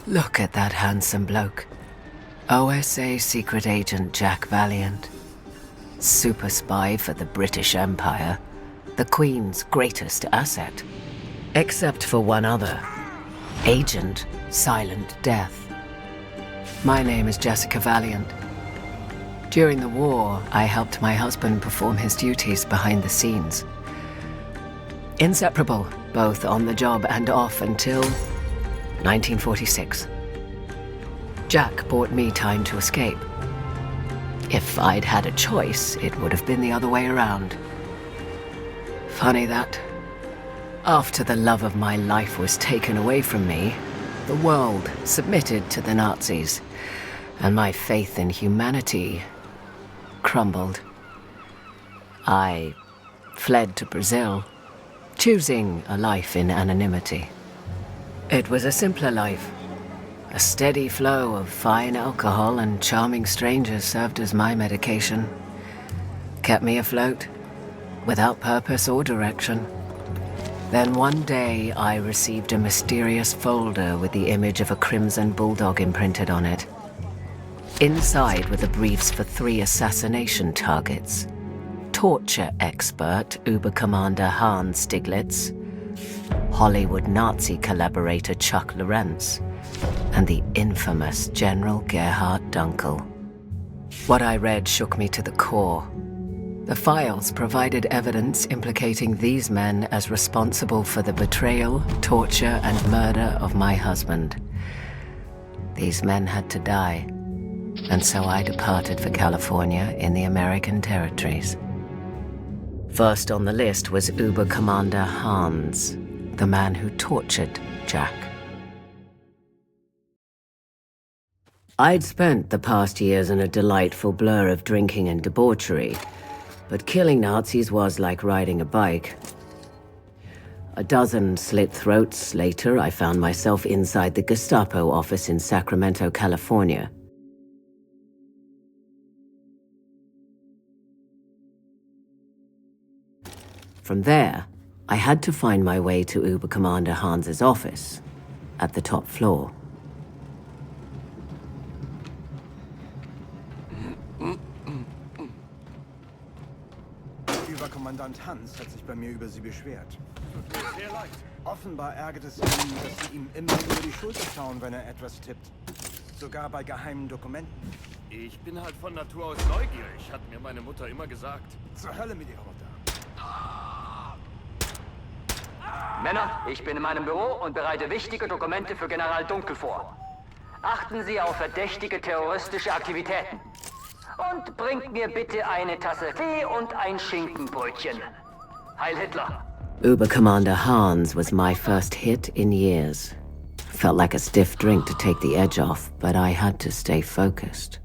Look at that handsome bloke. OSA secret agent Jack Valiant. Super spy for the British Empire. The Queen's greatest asset. Except for one other. Agent Silent Death. My name is Jessica Valiant. During the war, I helped my husband perform his duties behind the scenes. Inseparable, both on the job and off until 1946. Jack bought me time to escape. If I'd had a choice, it would have been the other way around. Funny that. After the love of my life was taken away from me, the world submitted to the Nazis, and my faith in humanity crumbled. I fled to Brazil, choosing a life in anonymity. It was a simpler life. A steady flow of fine alcohol and charming strangers served as my medication. Kept me afloat, without purpose or direction. Then one day I received a mysterious folder with the image of a crimson bulldog imprinted on it. Inside were the briefs for 3 assassination targets. Torture expert Uber-Commander Hans Stiglitz, Hollywood Nazi collaborator Chuck Lorentz, and the infamous General Gerhard Dunkel. What I read shook me to the core. The files provided evidence implicating these men as responsible for the betrayal, torture, and murder of my husband. These men had to die, and so I departed for California in the American territories. First on the list was Uber-Commander Hans, the man who tortured Jack. I'd spent the past years in a delightful blur of drinking and debauchery, but killing Nazis was like riding a bike. A dozen slit throats later, I found myself inside the Gestapo office in Sacramento, California. From there, I had to find my way to Uber-Commander Hans's office, at the top floor. Kommandant Hans hat sich bei mir über Sie beschwert. Tut mir sehr leid. Offenbar ärgert es ihn, dass Sie ihm immer über die Schulter schauen, wenn er etwas tippt. Sogar bei geheimen Dokumenten. Ich bin halt von Natur aus neugierig, hat mir meine Mutter immer gesagt. Zur Hölle mit Ihrer Mutter. Männer, ich bin in meinem Büro und bereite wichtige Dokumente für General Dunkel vor. Achten Sie auf verdächtige terroristische Aktivitäten. Und bringt mir bitte eine Tasse Tee und ein Schinkenbrötchen. Heil Hitler. Uber-Commander Hans was my first hit in years. Felt like a stiff drink to take the edge off, but I had to stay focused.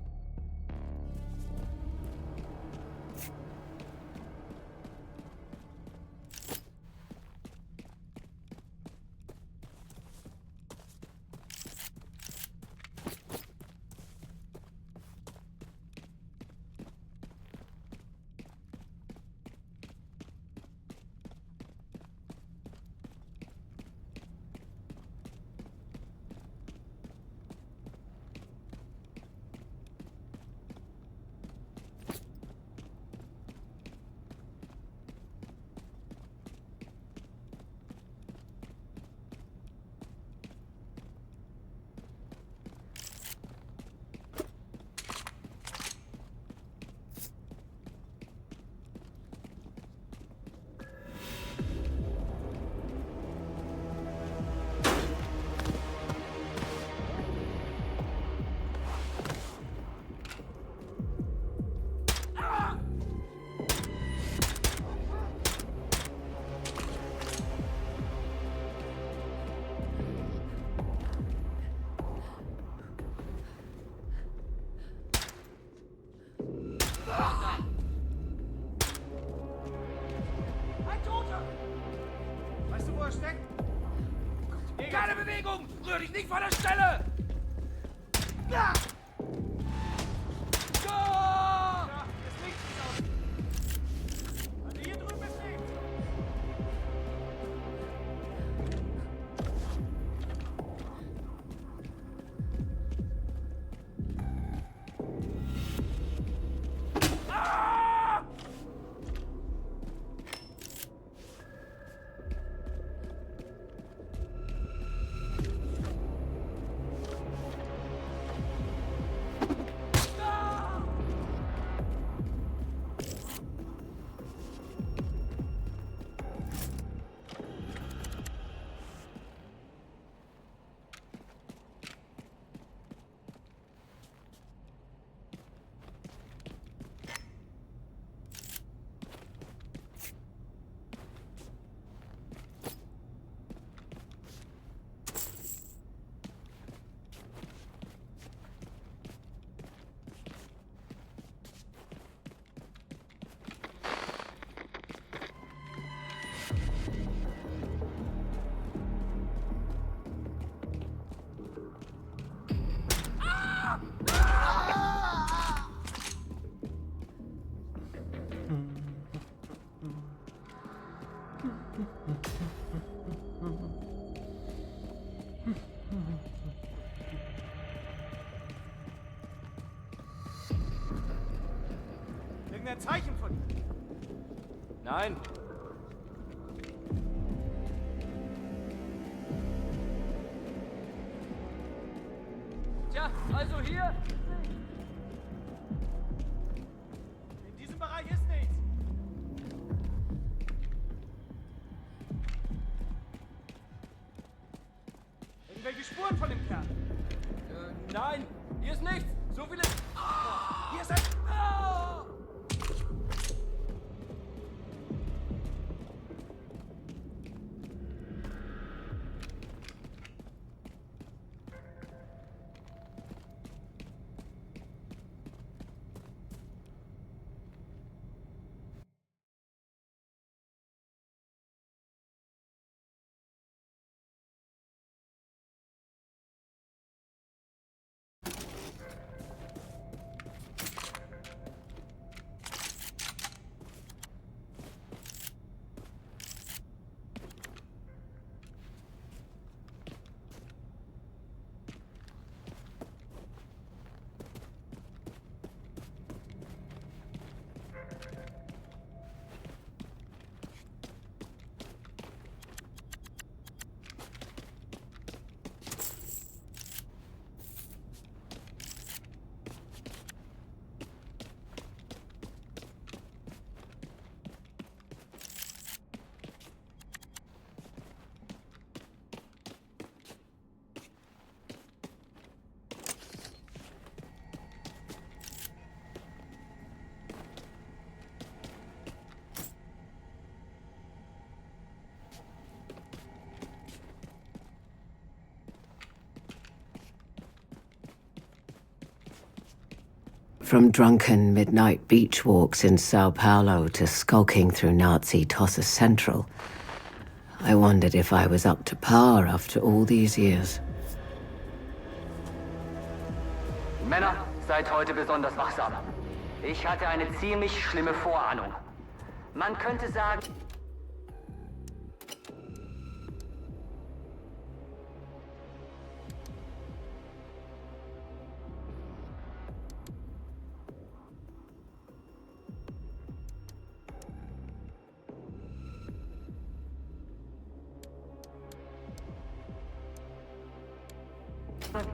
Keine Bewegung! Rühr dich nicht von der Stelle! Ja! Ja! Ist nichts aus! Also hier drüben ist nichts! Irgendein Zeichen von ihm? Nein. Tja, also hier. In diesem Bereich ist nichts. Irgendwelche Spuren von dem Kerl? Nein, hier ist nichts. So viele. Hier ist ein. From drunken midnight beach walks in Sao Paulo to skulking through Nazi Tosses Central, I wondered if I was up to par after all these years. Männer, seid heute besonders wachsam. Ich hatte eine ziemlich schlimme Vorahnung. Man könnte sagen...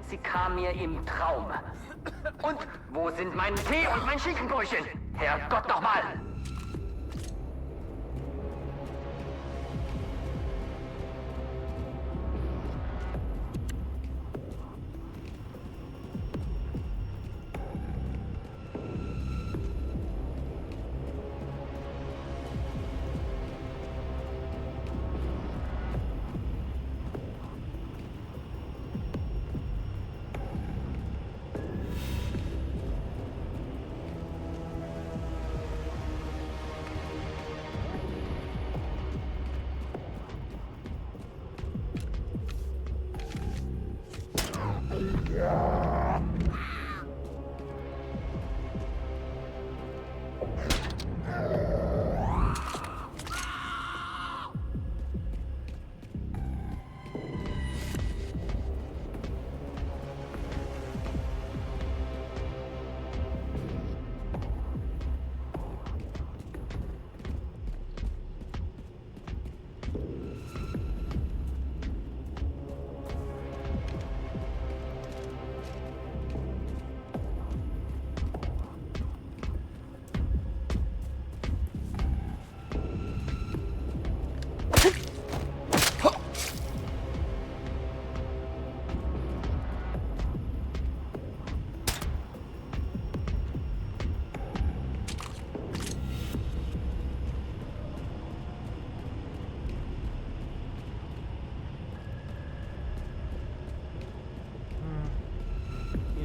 Sie kam mir im Traum. Und wo sind mein Tee und mein Schinkenbrötchen? Herrgott nochmal!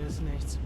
Ist nichts.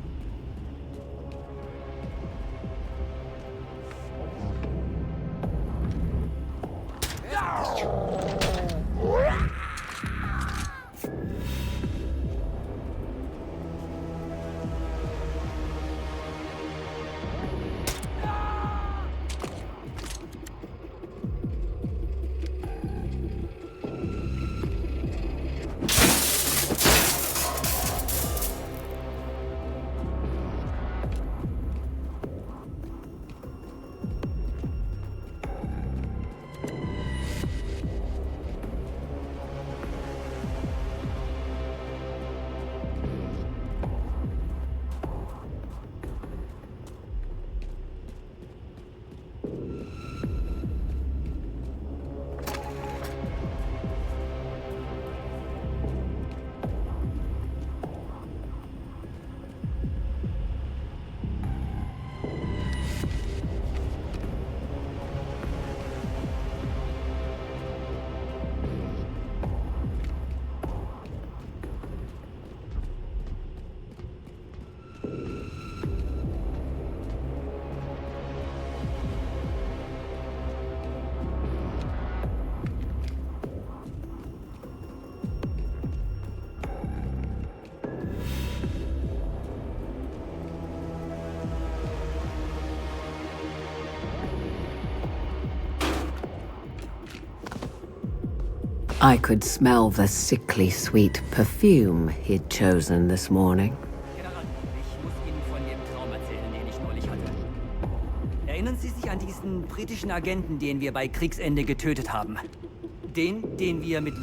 I could smell the sickly sweet perfume he'd chosen this morning. General, ich muss Ihnen von dem Traum erzählen, den ich neulich hatte. Erinnern Sie sich an diesen britischen Agenten, den wir bei Kriegsende getötet haben? Den wir mit...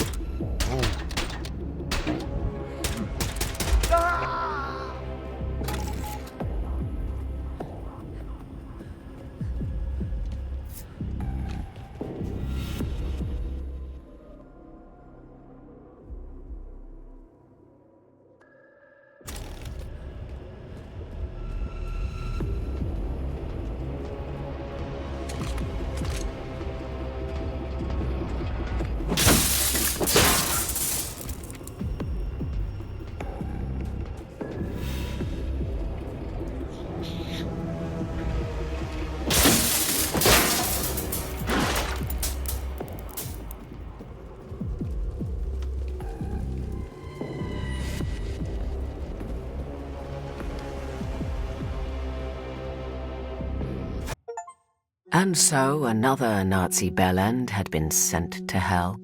And so another Nazi bellend had been sent to hell.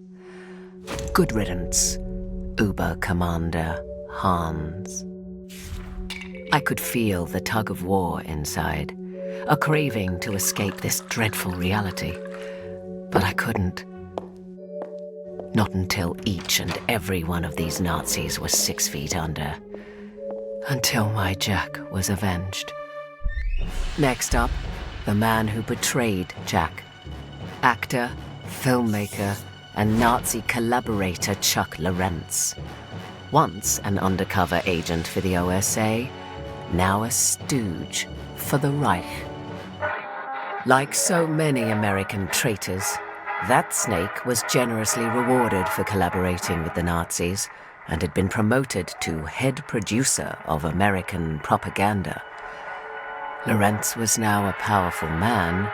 Good riddance, Uber-Commander Hans. I could feel the tug of war inside, a craving to escape this dreadful reality. But I couldn't. Not until each and every one of these Nazis was 6 feet under. Until my Jack was avenged. Next up, the man who betrayed Jack. Actor, filmmaker, and Nazi collaborator Chuck Lorentz. Once an undercover agent for the OSA, now a stooge for the Reich. Like so many American traitors, that snake was generously rewarded for collaborating with the Nazis and had been promoted to head producer of American propaganda. Lorentz was now a powerful man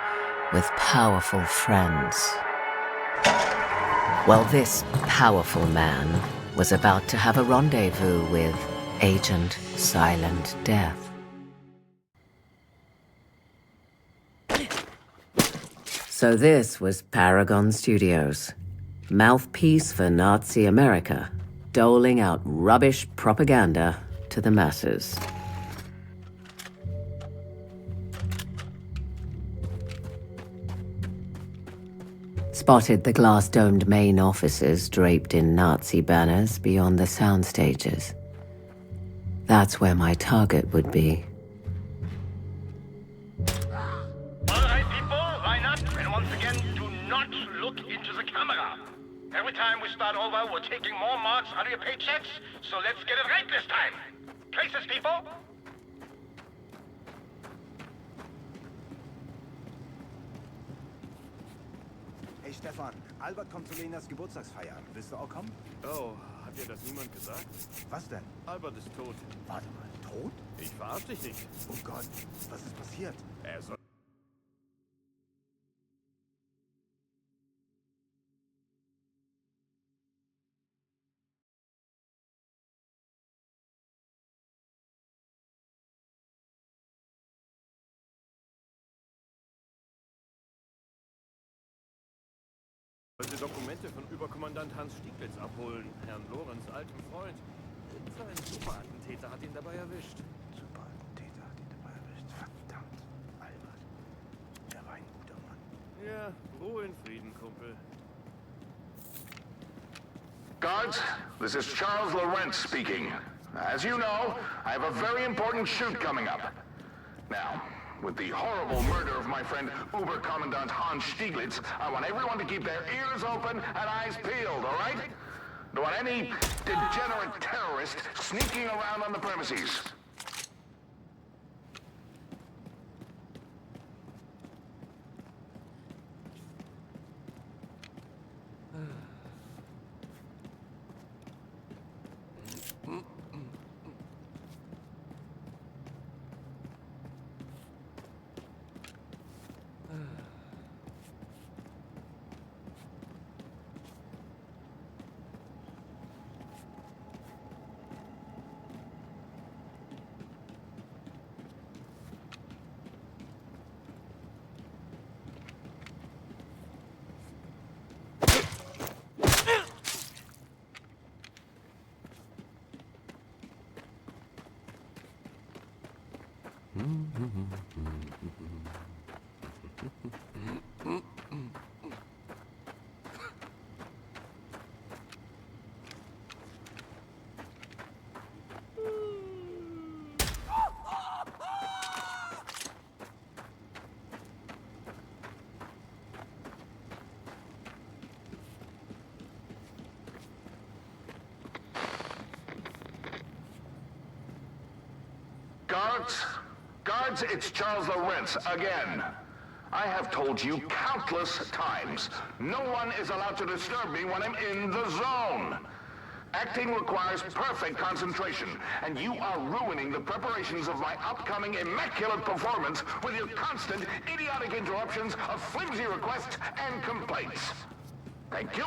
with powerful friends. Well, this powerful man was about to have a rendezvous with Agent Silent Death. So this was Paragon Studios, mouthpiece for Nazi America, doling out rubbish propaganda to the masses. Spotted the glass-domed main offices draped in Nazi banners beyond the sound stages. That's where my target would be. All right, people, line up, and once again, do not look into the camera. Every time we start over, we're taking more marks out of your paychecks, so let's get it right this time. Places, people. Hey Stefan, Albert kommt zu Lenas Geburtstagsfeier. Willst du auch kommen? Oh, hat dir das niemand gesagt? Was denn? Albert ist tot. Warte mal, tot? Ich verarsch dich nicht. Oh Gott, was ist passiert? Er soll... wollte Dokumente von Überkommandant Hans Stieglitz abholen, Herrn Lorenz, altem Freund. So ein Superattentäter hat ihn dabei erwischt. Superattentäter hat ihn dabei erwischt. Verdammt, Albert. Er war ein guter Mann. Ja, Ruhe in Frieden, Kumpel. Guards, this is Charles Lorentz speaking. As you know, I have a very important shoot coming up. Now, with the horrible murder of my friend Uber-Commandant Hans Stieglitz, I want everyone to keep their ears open and eyes peeled, all right? Don't want any degenerate terrorist sneaking around on the premises. Guards, it's Charles Lawrence again. I have told you countless times, no one is allowed to disturb me when I'm in the zone. Acting requires perfect concentration, and you are ruining the preparations of my upcoming immaculate performance with your constant, idiotic interruptions of flimsy requests and complaints. Thank you.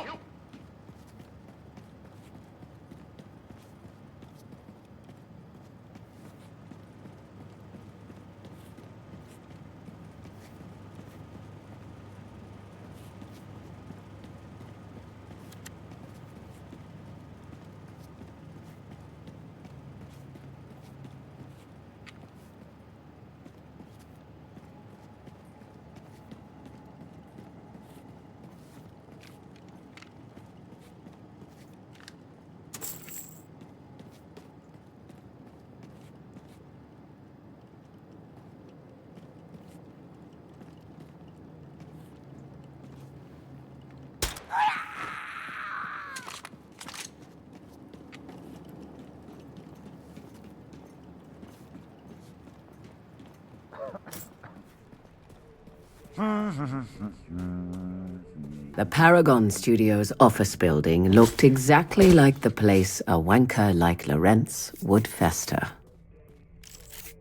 The Paragon Studios office building looked exactly like the place a wanker like Lawrence would fester.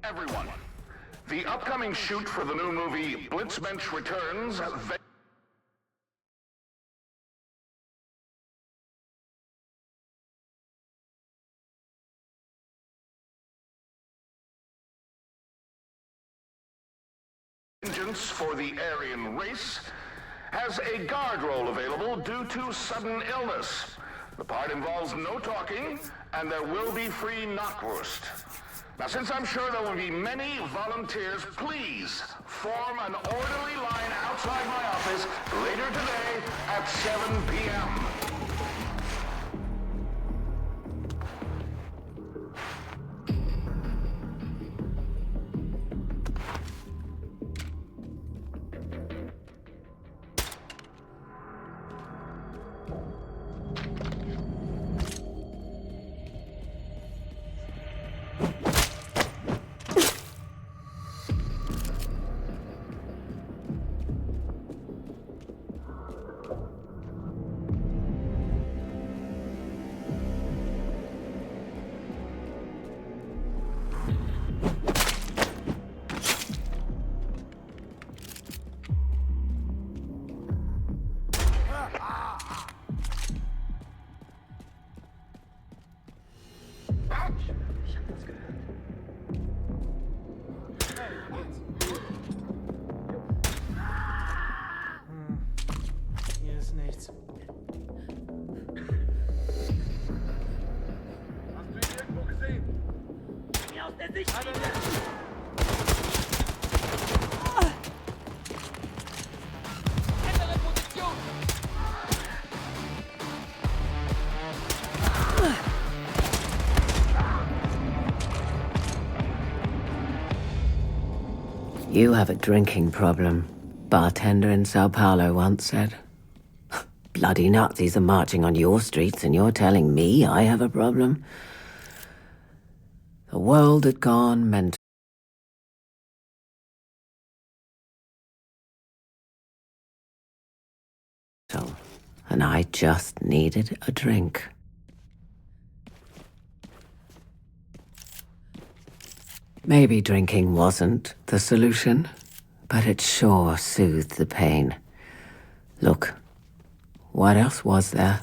Everyone, the upcoming shoot for the new movie Blitzmensch Returns. Vengeance for the Aryan race has a guard role available due to sudden illness. The part involves no talking, and there will be free knockwurst. Now, since I'm sure there will be many volunteers, please form an orderly line outside my office later today at 7 p.m. Hier ist nichts. Hast du ihn irgendwo gesehen? Mir aus der Sichtlinie! Ändere Position! You have a drinking problem, bartender in Sao Paulo once said. Bloody Nazis are marching on your streets and you're telling me I have a problem? The world had gone mental. And I just needed a drink. Maybe drinking wasn't the solution, but it sure soothed the pain. Look, what else was there?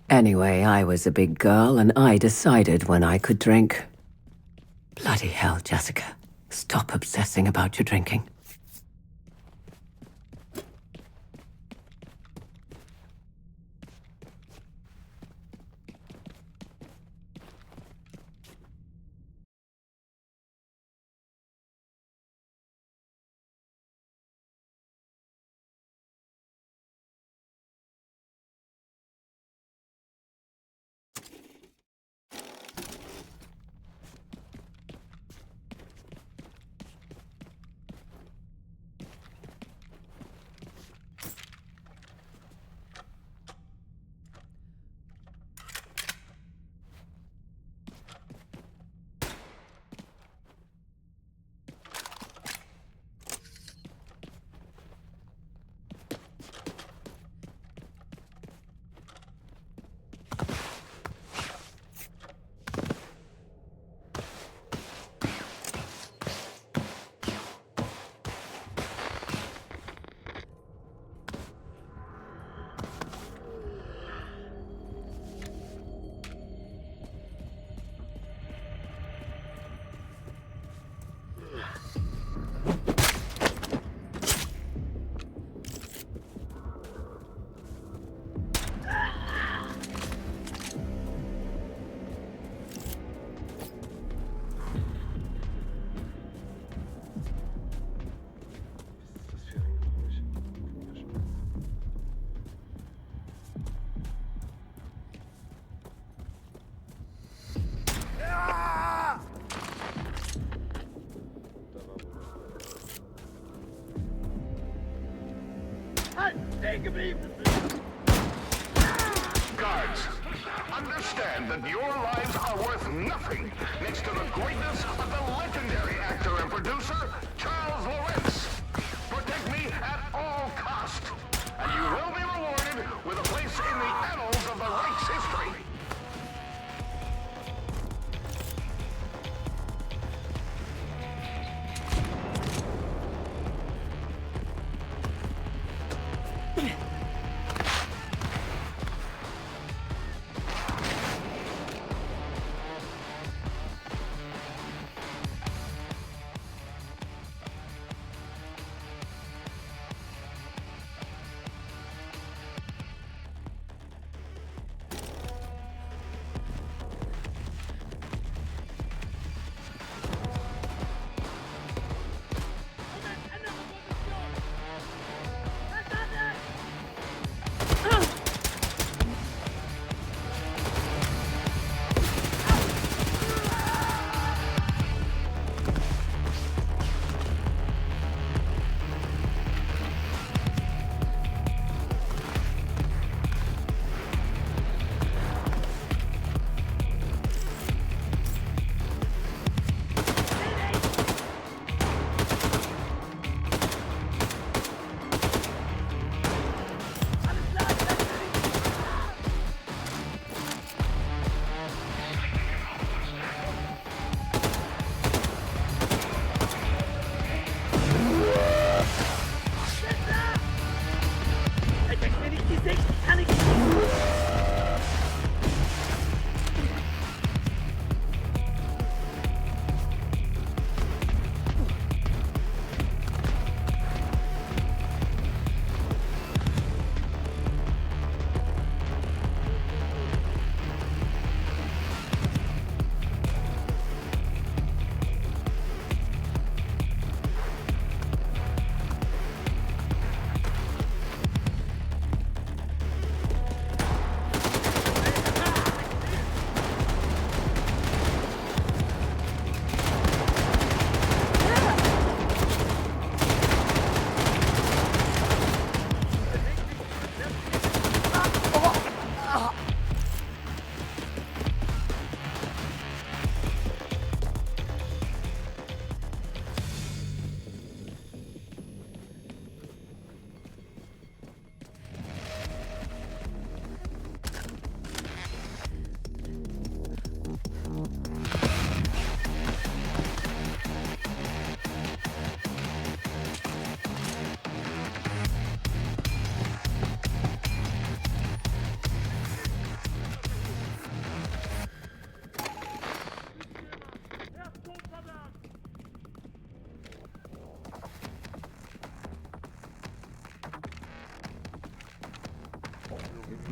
Anyway, I was a big girl and I decided when I could drink. Bloody hell, Jessica. Stop obsessing about your drinking. Guards, understand that your lives are worth nothing next to the greatness of the legendary actor and producer, Charles Lawrence. Protect me at all cost, and you will be rewarded with a place in the annals of the Reich's history.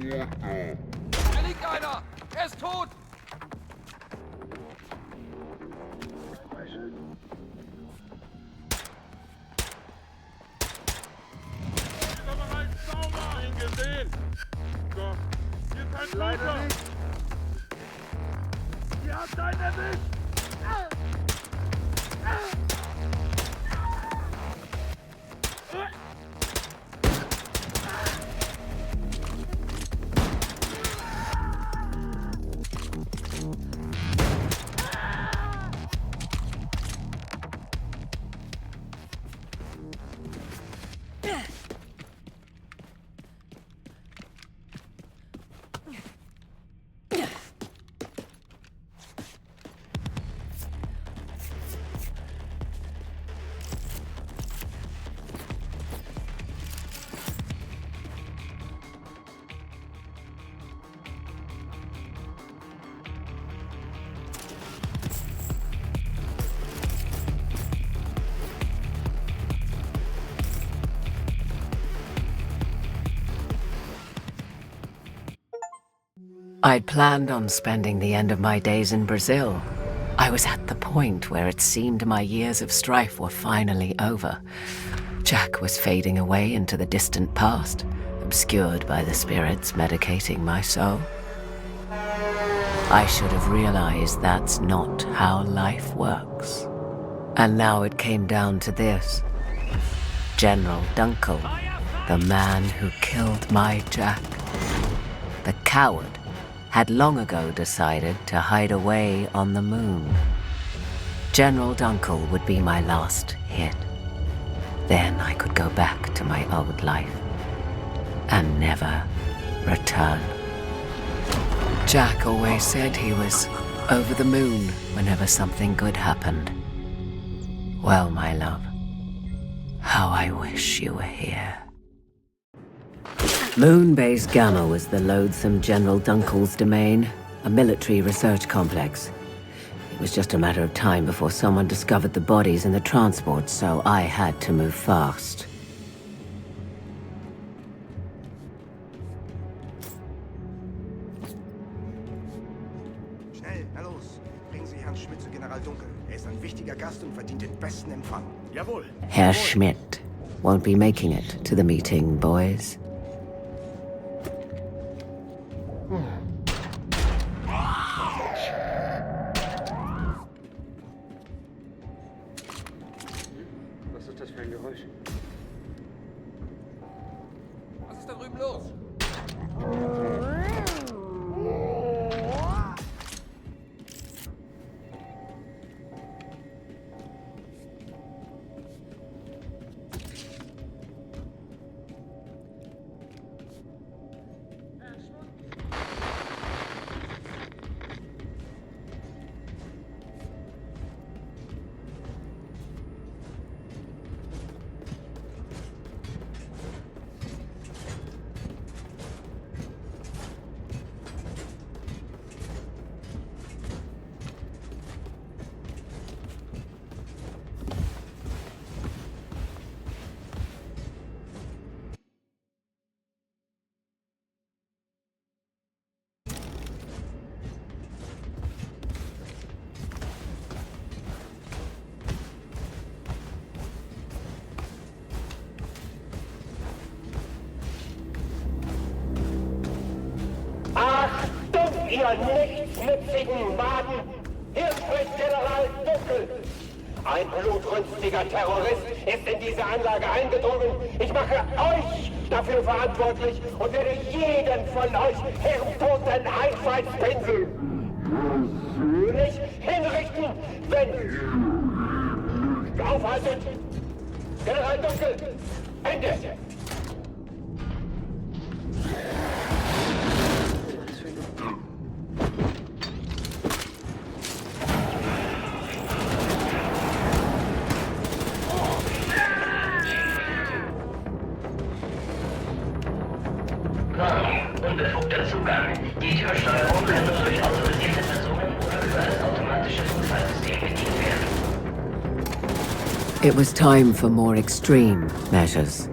Da liegt einer! Er ist tot! Ich habe bereits sauber ihn gesehen! Doch, ihr seid leider nicht! Ihr habt einen erwischt! I'd planned on spending the end of my days in Brazil. I was at the point where it seemed my years of strife were finally over. Jack was fading away into the distant past, obscured by the spirits medicating my soul. I should have realized that's not how life works. And now it came down to this. General Dunkel The man who killed my Jack. The coward had long ago decided to hide away on the moon. General Dunkel would be my last hit. Then I could go back to my old life and never return. Jack always said he was over the moon whenever something good happened. Well, my love, how I wish you were here. Moonbase Gamma was the loathsome General Dunkel's domain, a military research complex. It was just a matter of time before someone discovered the bodies in the transport, so I had to move fast. Schnell, na los. Bringen Sie Herrn Schmidt zu General Dunkel. Er ist ein wichtiger Gast und verdient den besten Empfang. Jawohl. Herr Schmidt won't be making it to the meeting, boys. Was ist das für ein Geräusch? Was ist da drüben los? Achtung, ihr nichtsnützigen Maden! Hier spricht General Dunkel! Ein blutrünstiger Terrorist ist in diese Anlage eingedrungen. Ich mache euch dafür verantwortlich und werde jeden von euch hirntoten Einfallspinsel persönlich hinrichten, wenn ihr aufhaltet. General Dunkel, Ende! Unbefugter Zugang. Die Türsteuerung kann nur durch autorisierte Personen oder über das automatische Notfallsystem bedient werden. It was time for more extreme measures.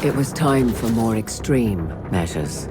It was time for more extreme measures.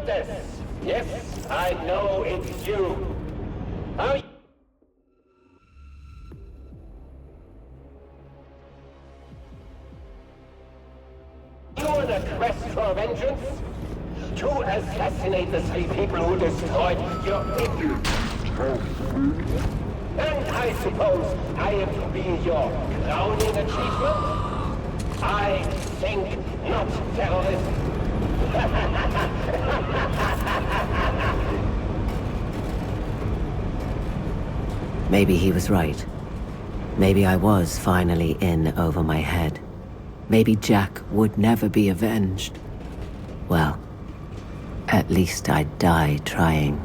Doctors! Yes, I know it's you. Are you on a quest for vengeance? To assassinate the three people who destroyed your people? And I suppose I am to be your crowning achievement? I think not, terrorist. Maybe he was right. Maybe I was finally in over my head. Maybe Jack would never be avenged. Well, at least I'd die trying.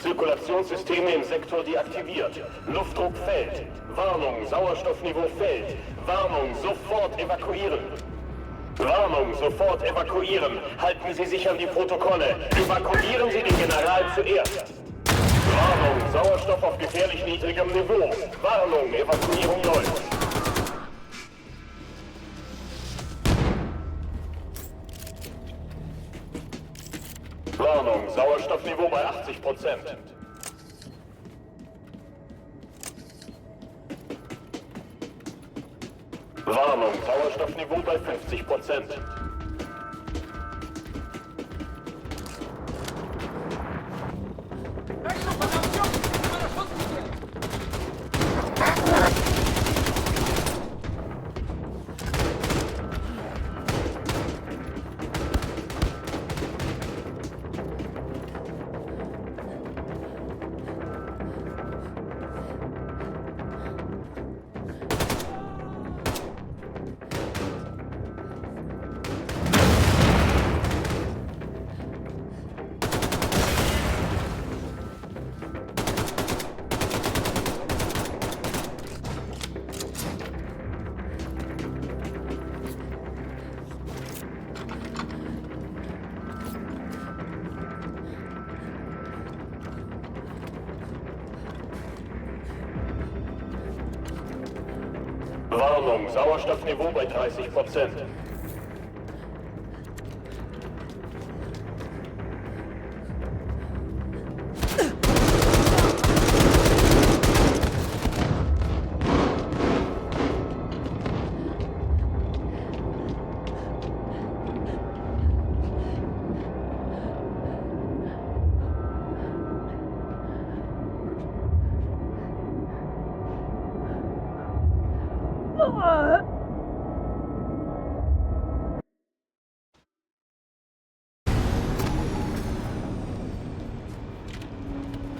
Zirkulationssysteme im Sektor deaktiviert. Luftdruck fällt. Warnung, Sauerstoffniveau fällt. Warnung, sofort evakuieren. Warnung, sofort evakuieren. Halten Sie sich an die Protokolle. Evakuieren Sie den General zuerst. Warnung, Sauerstoff auf gefährlich niedrigem Niveau. Warnung, Evakuierung läuft. Warnung, Sauerstoffniveau bei 80%. Warnung, Sauerstoffniveau bei 50%. Warnung, Sauerstoffniveau bei 30%.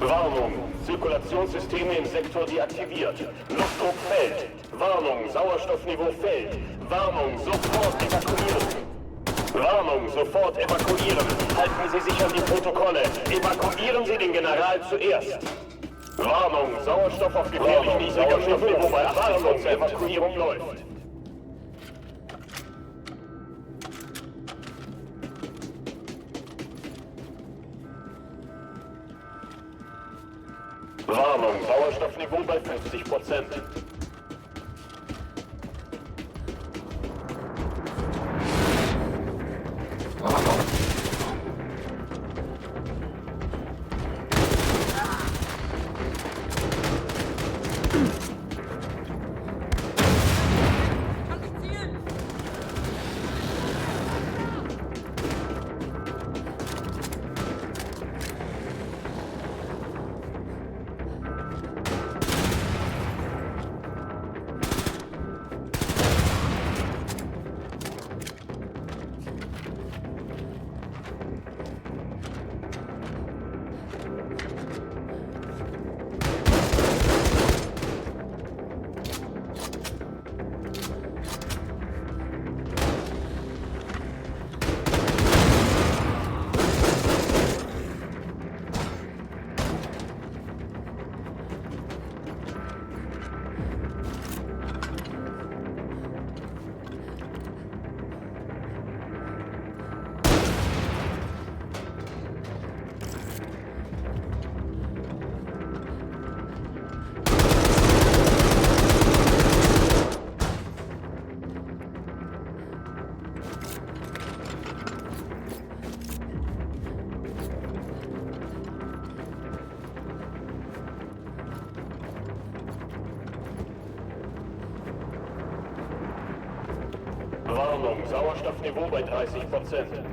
Warnung, Zirkulationssysteme im Sektor deaktiviert. Luftdruck fällt. Warnung, Sauerstoffniveau fällt. Warnung, sofort evakuieren. Warnung, sofort evakuieren. Halten Sie sich an die Protokolle. Evakuieren Sie den General zuerst. Warnung, Sauerstoff auf gefährlich niedriger Stoffniveau bei 80%. Evakuierung läuft. Warnung, Sauerstoffniveau bei 50%. Warnung, Sauerstoffniveau bei 30%.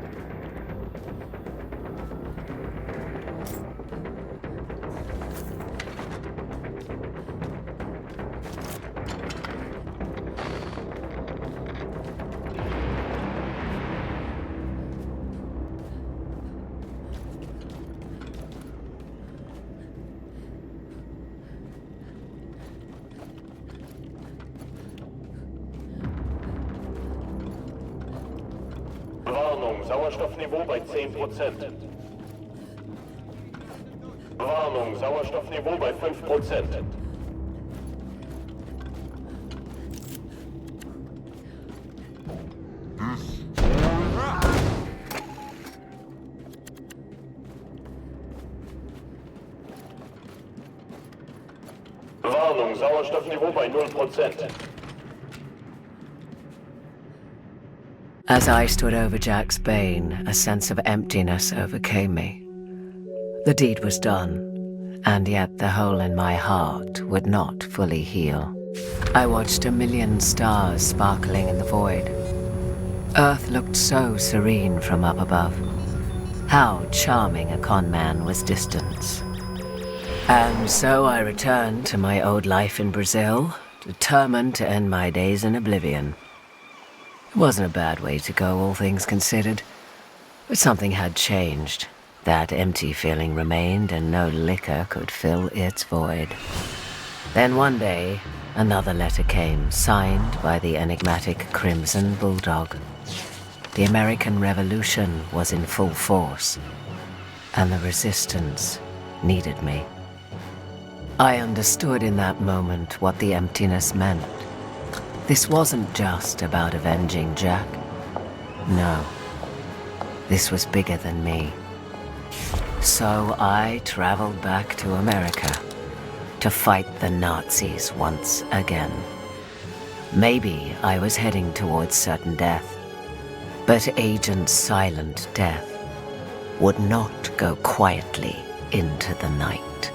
Warnung, Sauerstoffniveau bei 10%. Warnung, Sauerstoffniveau bei 5%. Warnung, Sauerstoffniveau bei 0%. As I stood over Jack's bane, a sense of emptiness overcame me. The deed was done, and yet the hole in my heart would not fully heal. I watched a million stars sparkling in the void. Earth looked so serene from up above. How charming a con man was distance. And so I returned to my old life in Brazil, determined to end my days in oblivion. It wasn't a bad way to go, all things considered. But something had changed. That empty feeling remained, and no liquor could fill its void. Then one day, another letter came, signed by the enigmatic Crimson Bulldog. The American Revolution was in full force, and the resistance needed me. I understood in that moment what the emptiness meant. This wasn't just about avenging Jack. No. This was bigger than me. So I traveled back to America to fight the Nazis once again. Maybe I was heading towards certain death, but Agent Silent Death would not go quietly into the night.